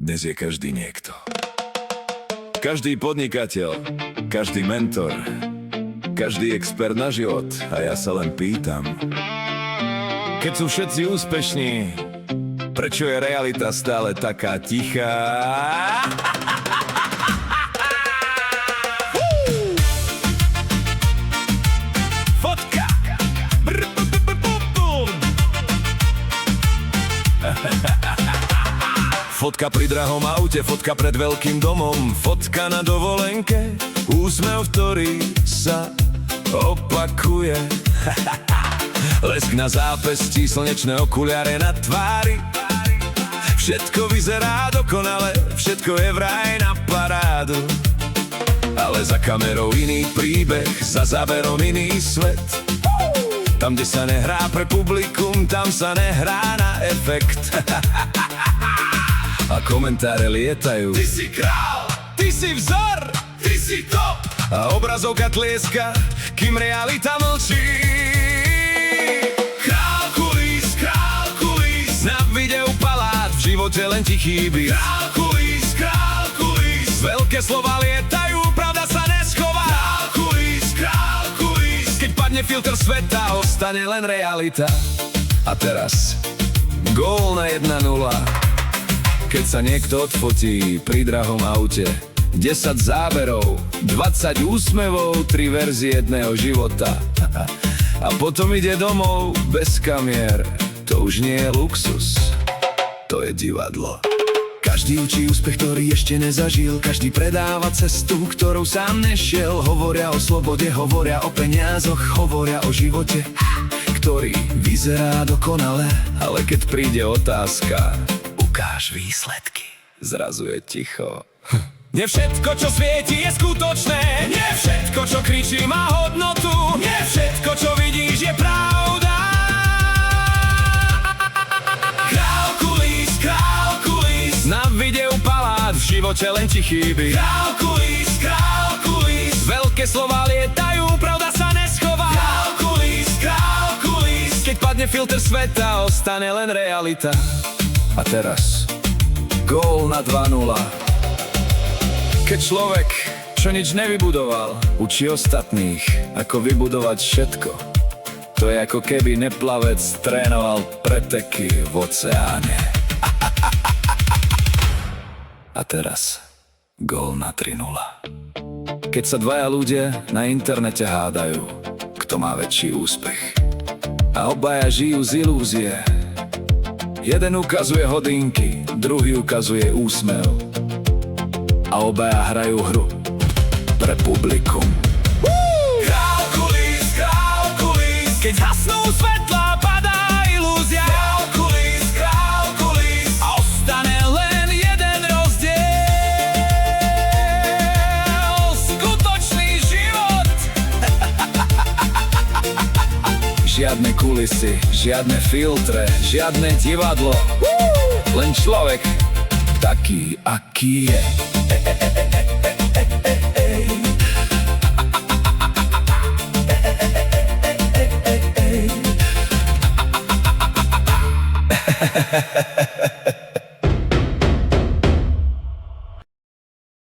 Dnes je každý niekto. Každý podnikateľ, každý mentor, každý expert na život. A ja sa len pýtam, keď sú všetci úspešní, prečo je realita stále taká tichá? Fotka! Fotka pri drahom aute, fotka pred veľkým domom, fotka na dovolenke, úsmev, ktorý sa opakuje. Lesk na zápesti, slnečné okuliare na tvári. Všetko vyzerá dokonale, všetko je vraj na parádu. Ale za kamerou iný príbeh, za záberom iný svet. Tam, kde sa nehrá pre publikum, tam sa nehrá na efekt. A komentáre lietajú. Ty si král, ty si vzor, ty si top. A obrazovka tlieska, kým realita mlčí. Král kulís, na videu palát, v živote len ti chýbi. Král kulís, veľké slova lietajú, pravda sa neschová. Král kulís, keď padne filter sveta, ostane len realita. A teraz gól na 1-0. Keď sa niekto odfotí pri drahom aute, 10 záberov, 20 úsmevov, 3 verzie jedného života. A potom ide domov bez kamier. To už nie je luxus, to je divadlo. Každý učí úspech, ktorý ešte nezažil. Každý predáva cestu, ktorou sám nešiel. Hovoria o slobode, hovoria o peniazoch, hovoria o živote, ktorý vyzerá dokonale. Ale keď príde otázka, ukáž výsledky, zrazu je ticho. Nie všetko, čo svieti, je skutočné. Nie všetko, čo kričí, má hodnotu. Nie všetko, čo vidíš, je pravda. Král kulís, na videu palát, v živote len ti chýbi. Král kulís, veľké slova lietajú, pravda sa neschová. Král kulís, keď padne filter sveta, ostane len realita. A teraz gól na 2-0. Keď človek, čo nič nevybudoval, učí ostatných, ako vybudovať všetko. To je ako keby neplavec trénoval preteky v oceáne. A teraz gól na 3-0. Keď sa dvaja ľudia na internete hádajú, kto má väčší úspech, a obaja žijú z ilúzie. Jeden ukazuje hodinky, druhý ukazuje úsmev. A obaja hrajú hru pre publikum. Král kulís, keď hasnú svetlá, padá ilúzia. Král kulís, a ostane len jeden rozdiel. Skutočný život. Žiadne kulisy, žiadne filtre, žiadne divadlo. Len človek taký, aký je.